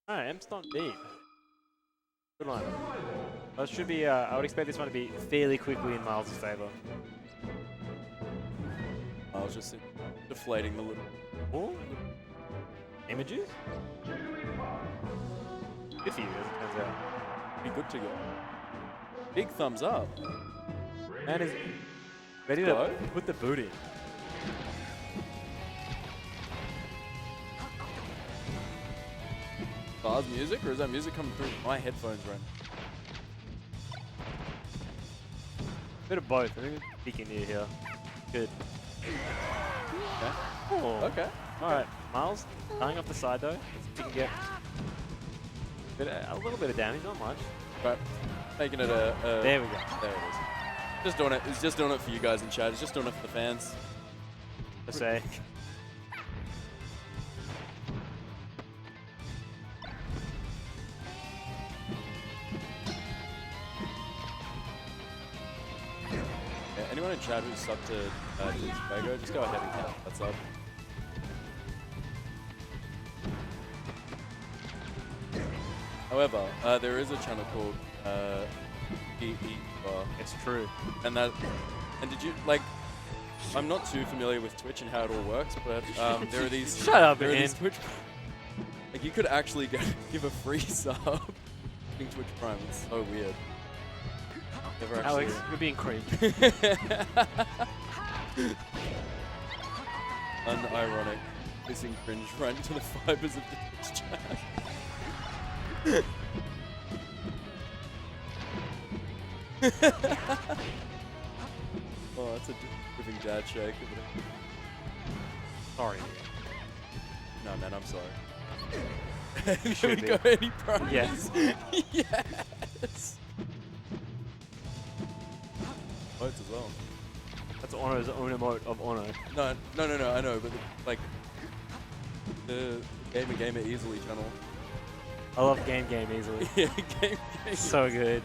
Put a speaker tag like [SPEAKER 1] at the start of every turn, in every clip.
[SPEAKER 1] Alright, Emps DonB. Good one. That should be, I would expect this one to be fairly quickly in Miles' favour.
[SPEAKER 2] I was just deflating the little...
[SPEAKER 1] Oh? Images? Good for you, as it turns out.
[SPEAKER 2] Be good to go. Big thumbs up.
[SPEAKER 1] Man is ready to put the boot in.
[SPEAKER 2] Bars music, or is that music coming through my headphones right?
[SPEAKER 1] Bit of both. I think it's peeking near here. Good.
[SPEAKER 2] Okay.
[SPEAKER 1] Oh.
[SPEAKER 2] Okay.
[SPEAKER 1] Alright, Miles, tying off the side though. Let's see if he can get a little bit of damage, not much.
[SPEAKER 2] Right. Making it a...
[SPEAKER 1] There we go.
[SPEAKER 2] There it is. Just doing it. It's just doing it for you guys in chat. It's just doing it for the fans.
[SPEAKER 1] I say.
[SPEAKER 2] Yeah, anyone in chat who's subbed to Tobago, just go ahead and count that sub. However, there is a channel called
[SPEAKER 1] It's true.
[SPEAKER 2] and did you like? I'm not too familiar with Twitch and how it all works, but there are these.
[SPEAKER 1] Shut up,
[SPEAKER 2] there are
[SPEAKER 1] man.
[SPEAKER 2] these Twitch. Like you could actually give a free sub in Twitch Prime. It's so weird. Never actually.
[SPEAKER 1] Alex, you're being cringe.
[SPEAKER 2] Unironic. Missing cringe right into the fibers of the Twitch chat. Oh, that's a giving dad shake.
[SPEAKER 1] Sorry.
[SPEAKER 2] No, man, I'm sorry.
[SPEAKER 1] Should
[SPEAKER 2] we
[SPEAKER 1] be.
[SPEAKER 2] go any prize?
[SPEAKER 1] Yes.
[SPEAKER 2] Yes. Votes as well.
[SPEAKER 1] That's Ono's own emote of Ono.
[SPEAKER 2] No, I know, but the Gamer Easily channel.
[SPEAKER 1] I love Game easily.
[SPEAKER 2] Yeah, Game.
[SPEAKER 1] So good.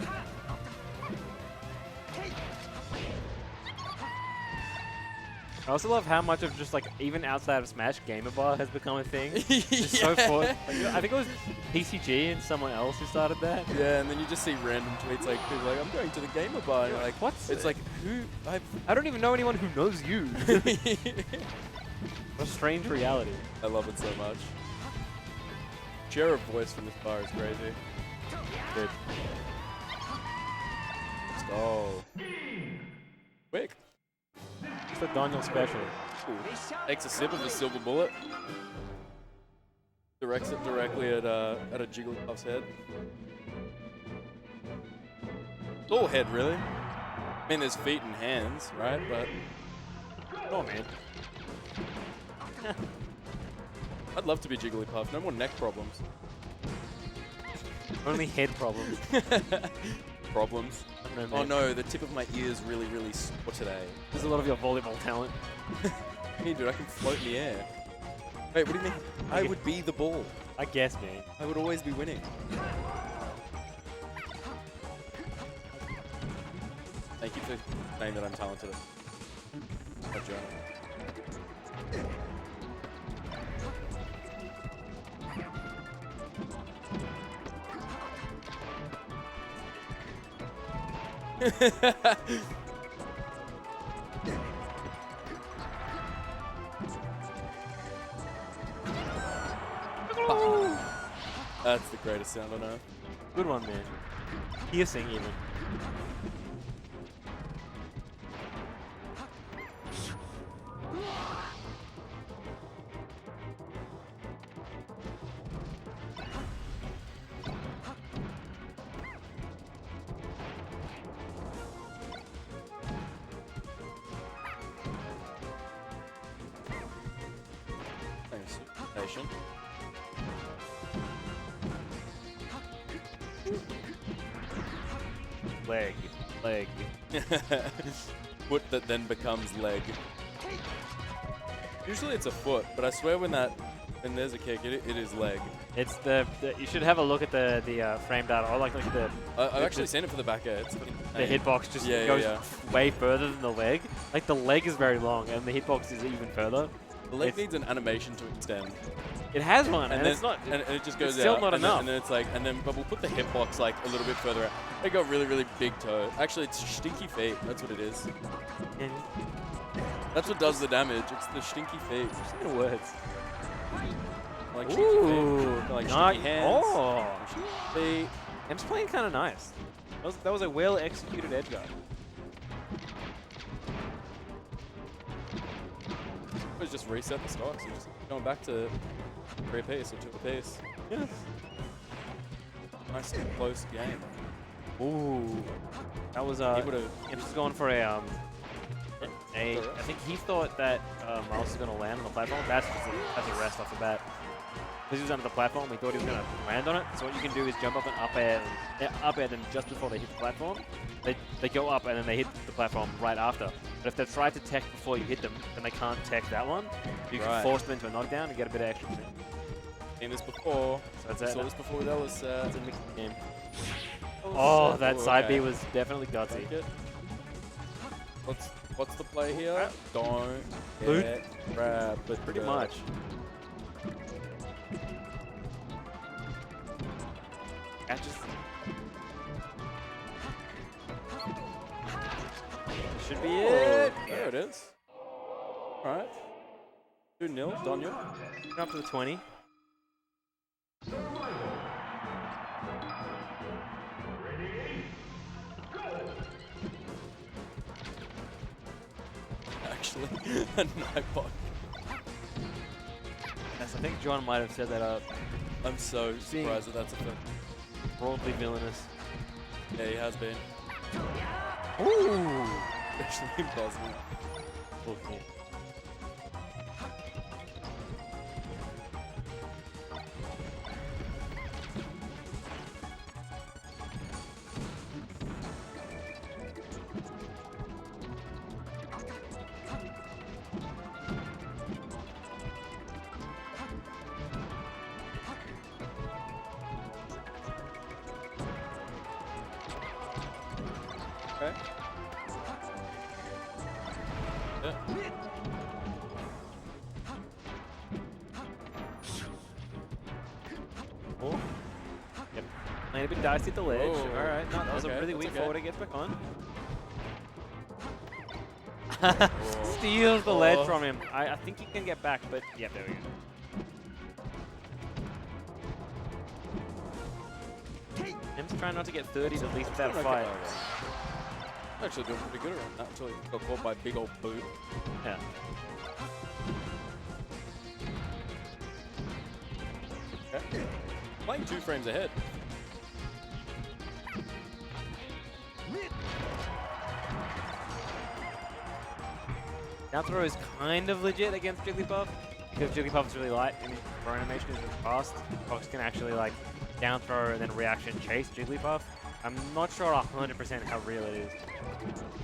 [SPEAKER 1] I also love how much of just like even outside of Smash, Gamer Bar has become a thing. It's so fun. Like, I think it was PCG and someone else who started that.
[SPEAKER 2] Yeah, and then you just see random tweets like people like, I'm going to the Gamer Bar. And you're like,
[SPEAKER 1] What's
[SPEAKER 2] it's
[SPEAKER 1] it?
[SPEAKER 2] like who?
[SPEAKER 1] I don't even know anyone who knows you. What a strange reality.
[SPEAKER 2] I love it so much. Share of voice from this bar is crazy.
[SPEAKER 1] Good.
[SPEAKER 2] Let's go. Quick.
[SPEAKER 1] It's the Daniel special.
[SPEAKER 2] Ooh. Takes a sip of the silver bullet. Directs it directly at a Jigglypuff's head. It's all head, really. I mean, there's feet and hands, right? But
[SPEAKER 1] Oh man.
[SPEAKER 2] I'd love to be Jigglypuff. No more neck problems.
[SPEAKER 1] Only head problems.
[SPEAKER 2] Problems.
[SPEAKER 1] I don't know,
[SPEAKER 2] Oh
[SPEAKER 1] man.
[SPEAKER 2] no, the tip of my ears really sore today.
[SPEAKER 1] There's a lot of your volleyball talent.
[SPEAKER 2] Hey dude, I can float in the air. Wait, what do you mean? I would be the ball.
[SPEAKER 1] I guess, man.
[SPEAKER 2] I would always be winning. Thank you for saying that I'm talented at Journal. That's the greatest sound on earth.
[SPEAKER 1] Good one, man. Piercing, even.
[SPEAKER 2] Thanks, patient.
[SPEAKER 1] Leg.
[SPEAKER 2] Foot that then becomes leg. Usually it's a foot, but I swear when there's a kick, it is leg.
[SPEAKER 1] It's the you should have a look at the frame data, or like the
[SPEAKER 2] I've actually seen it for the back air. It's
[SPEAKER 1] the hitbox just goes way further than the leg. Like the leg is very long, and the hitbox is even further.
[SPEAKER 2] The leg needs an animation to extend.
[SPEAKER 1] It has one, and
[SPEAKER 2] then,
[SPEAKER 1] it's not.
[SPEAKER 2] and it just goes
[SPEAKER 1] it's still
[SPEAKER 2] out.
[SPEAKER 1] not enough.
[SPEAKER 2] And then it's like, but we'll put the hitbox like a little bit further out. They got really, really big toe. Actually, it's stinky feet. That's what it is.
[SPEAKER 1] And
[SPEAKER 2] That's what does the damage. It's the stinky feet.
[SPEAKER 1] just the words.
[SPEAKER 2] Like stinky
[SPEAKER 1] Ooh,
[SPEAKER 2] feet. Like
[SPEAKER 1] nice.
[SPEAKER 2] stinky hands.
[SPEAKER 1] Oh,
[SPEAKER 2] Stinky feet.
[SPEAKER 1] Emps playing kind of nice. That was a well executed edge guard.
[SPEAKER 2] Let's just reset the stocks. Just going back to 3 apiece or 2 apiece.
[SPEAKER 1] Yeah.
[SPEAKER 2] Nice close game.
[SPEAKER 1] Ooh, that was Emps is going for a I think he thought that Miles was going to land on the platform. That's a rest off the bat. Because he was under the platform, we thought he was going to land on it. So what you can do is jump up and up air them just before they hit the platform. They go up and then they hit the platform right after. But if they try to tech before you hit them, then they can't tech that one. You can force them into a knockdown and get a bit of extra.
[SPEAKER 2] Seen this before.
[SPEAKER 1] So that's it.
[SPEAKER 2] Saw this before. That was
[SPEAKER 1] It's a mixed game.
[SPEAKER 2] Oh,
[SPEAKER 1] That side B was definitely gutsy.
[SPEAKER 2] What's the play here? Don't
[SPEAKER 1] Loot.
[SPEAKER 2] get grabbed. But
[SPEAKER 1] Pretty much. That just should be it.
[SPEAKER 2] There it is. All right. 2-0, Daniel.
[SPEAKER 1] Up to the 20.
[SPEAKER 2] Actually, a Nightbot.
[SPEAKER 1] Yes, I think John might have set that up.
[SPEAKER 2] I'm so surprised that that's a thing.
[SPEAKER 1] Broadly villainous.
[SPEAKER 2] Yeah, he has been.
[SPEAKER 1] Ooh!
[SPEAKER 2] Especially in Bosnia.
[SPEAKER 1] Okay.
[SPEAKER 2] Okay. Yeah.
[SPEAKER 1] Oh. Yep. Playing a bit dicey at the ledge.
[SPEAKER 2] Oh.
[SPEAKER 1] Alright, no, that was a
[SPEAKER 2] Okay,
[SPEAKER 1] really
[SPEAKER 2] that's
[SPEAKER 1] weak
[SPEAKER 2] okay.
[SPEAKER 1] forward to get back on. Steals the ledge from him. I think he can get back, but yeah, there we go. Emps trying not to get 30s at least without a fight.
[SPEAKER 2] Actually doing pretty good around that until he got caught by a big old boot.
[SPEAKER 1] Yeah.
[SPEAKER 2] Okay. Playing 2 frames ahead.
[SPEAKER 1] Down throw is kind of legit against Jigglypuff because Jigglypuff is really light and his throw animation is really fast. Fox can actually like down throw and then reaction chase Jigglypuff. I'm not sure 100% how real it is,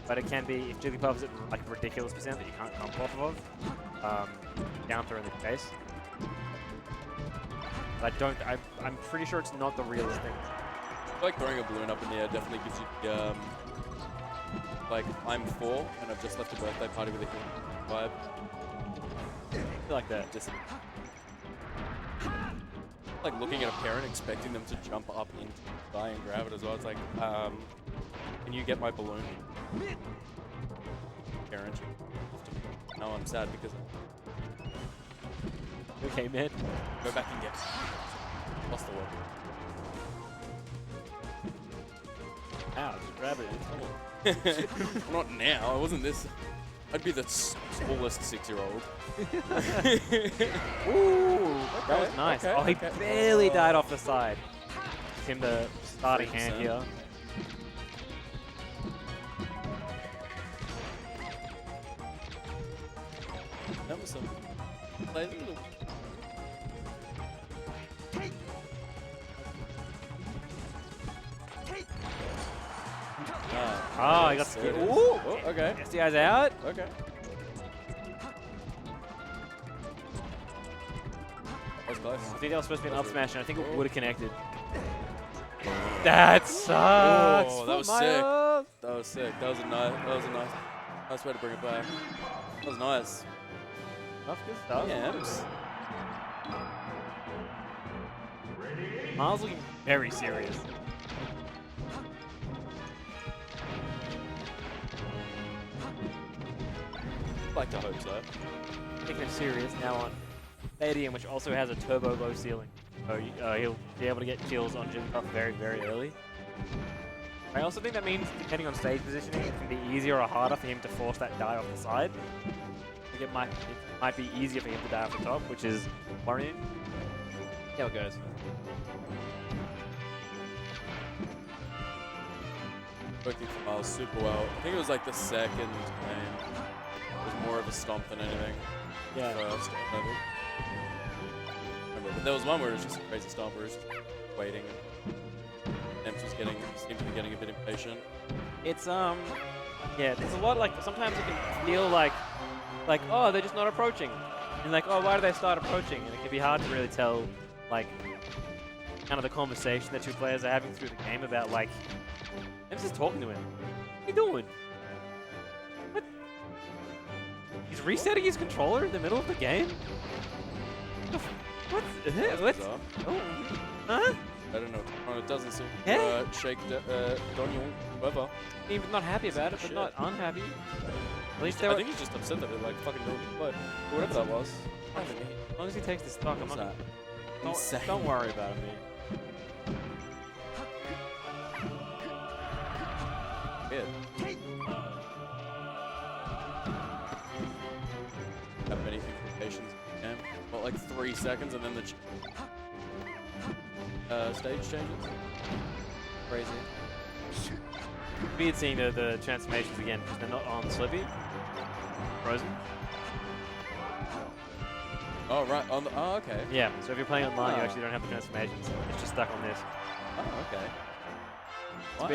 [SPEAKER 1] but it can be if Jigglypuff is at like a ridiculous percent that you can't comp off of. Down throw in the case. But I'm pretty sure it's not the realest thing.
[SPEAKER 2] Like throwing a balloon up in the air definitely gives you like I'm 4 and I've just left a birthday party with a human vibe.
[SPEAKER 1] I feel like that.
[SPEAKER 2] Just like looking at a parent expecting them to jump up into the sky and grab it as well. It's like, can you get my balloon? Parent. No, I'm sad because
[SPEAKER 1] Okay, man.
[SPEAKER 2] go back and get lost the word.
[SPEAKER 1] Ow, just grab it.
[SPEAKER 2] Not now. It wasn't this. I'd be the smallest 6-year-old.
[SPEAKER 1] Ooh, that was nice.
[SPEAKER 2] Okay,
[SPEAKER 1] oh, he
[SPEAKER 2] okay.
[SPEAKER 1] barely died off the side. It's him the starting
[SPEAKER 2] 3%.
[SPEAKER 1] hand here.
[SPEAKER 2] That was some. Play a little.
[SPEAKER 1] Oh, I got
[SPEAKER 2] there
[SPEAKER 1] scared.
[SPEAKER 2] it is.
[SPEAKER 1] Ooh,
[SPEAKER 2] Oh, okay.
[SPEAKER 1] SDI's out.
[SPEAKER 2] Okay. That was close.
[SPEAKER 1] I think that was supposed to be an up smash, and I think it would have connected. That sucks.
[SPEAKER 2] Oh, that was sick. That was sick. That was a nice way to bring it back. That was nice.
[SPEAKER 1] That's good stuff.
[SPEAKER 2] Yeah, Emps.
[SPEAKER 1] Miles looking very serious.
[SPEAKER 2] Like to hope so.
[SPEAKER 1] Taking it serious now on Stadium, which also has a turbo low ceiling. So he'll be able to get kills on Jigglypuff very, very early. I also think that means, depending on stage positioning, it can be easier or harder for him to force that die off the side. I think it might be easier for him to die off the top, which is worrying. See how it goes.
[SPEAKER 2] Working for Miles super well. I think it was like the second game. It was more of a stomp than anything.
[SPEAKER 1] Yeah.
[SPEAKER 2] First, remember. But there was one where it was just a crazy stomp where it was just waiting and Emps was seemed to be getting a bit impatient.
[SPEAKER 1] It's yeah, there's a lot like sometimes it can feel like oh, they're just not approaching. And like, oh, why do they start approaching? And it can be hard to really tell like kind of the conversation that two players are having through the game about like Emps is talking to him. What are you doing? What? He's resetting his controller in the middle of the game? What? What? Oh, huh?
[SPEAKER 2] I don't know. Oh, it doesn't seem
[SPEAKER 1] Yeah.
[SPEAKER 2] shake Daniel, whoever.
[SPEAKER 1] He's not happy about it, but not unhappy. At least
[SPEAKER 2] I think he's just upset that they're like fucking doing the play. Whatever that was.
[SPEAKER 1] As long as he takes this stock, I'm
[SPEAKER 2] What's
[SPEAKER 1] not.
[SPEAKER 2] that? Insane.
[SPEAKER 1] Don't worry about it, man.
[SPEAKER 2] Weird. Have many implications. Yeah. Well, like 3 seconds and then the stage changes.
[SPEAKER 1] Crazy. Weird seeing the transformations again because they're not on Slippy. Frozen.
[SPEAKER 2] Oh, right. On the, oh, okay.
[SPEAKER 1] Yeah, so if you're playing online, you actually don't have the transformations. It's just stuck on this.
[SPEAKER 2] Oh, okay.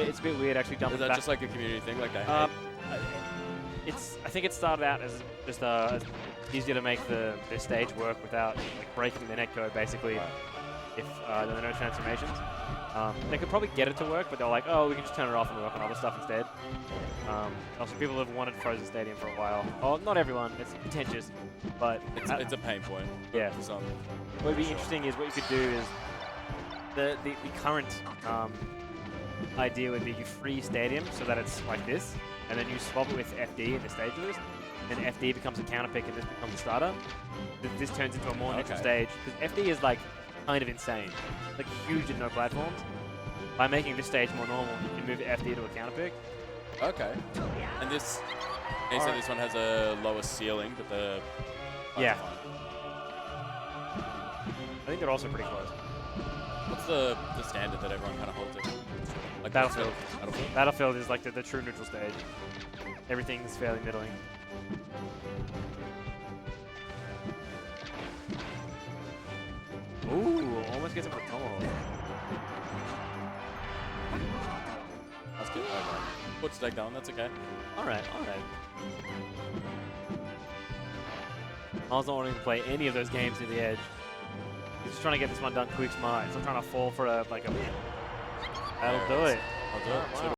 [SPEAKER 1] It's a bit weird actually jumping
[SPEAKER 2] Is that
[SPEAKER 1] back.
[SPEAKER 2] just like a community thing? Like I
[SPEAKER 1] I think it started out as just easier to make the stage work without like breaking the netcode basically.
[SPEAKER 2] Right.
[SPEAKER 1] If there were no transformations. They could probably get it to work, but they're like, oh, we can just turn it off and work on other stuff instead. Also, people have wanted Frozen Stadium for a while. Oh, not everyone. It's contentious, but
[SPEAKER 2] it's a pain point.
[SPEAKER 1] Yeah.
[SPEAKER 2] For some.
[SPEAKER 1] What would be interesting is what you could do is the current idea would be you free Stadium so that it's like this, and then you swap it with FD in the stage list, and FD becomes a counter pick and this becomes a starter. This turns into a more neutral stage because FD is like kind of insane, like huge in no platforms. By making this stage more normal, you can move FD to a counter pick.
[SPEAKER 2] Okay. And this, they say this one has a lower ceiling, but the
[SPEAKER 1] yeah. I think they're also pretty close.
[SPEAKER 2] What's the standard that everyone kind of holds it? Like
[SPEAKER 1] Battlefield.
[SPEAKER 2] Battlefield.
[SPEAKER 1] Battlefield is like the true neutral stage. Everything's fairly middling. Ooh, almost gets him for tomahawk.
[SPEAKER 2] That's good. Okay. Puts take down. That's okay.
[SPEAKER 1] Alright, alright. Miles not wanting to play any of those games to the edge. He's just trying to get this one done quick smart. He's not trying to fall for a That'll do it.
[SPEAKER 2] I'll do it.
[SPEAKER 1] Wow.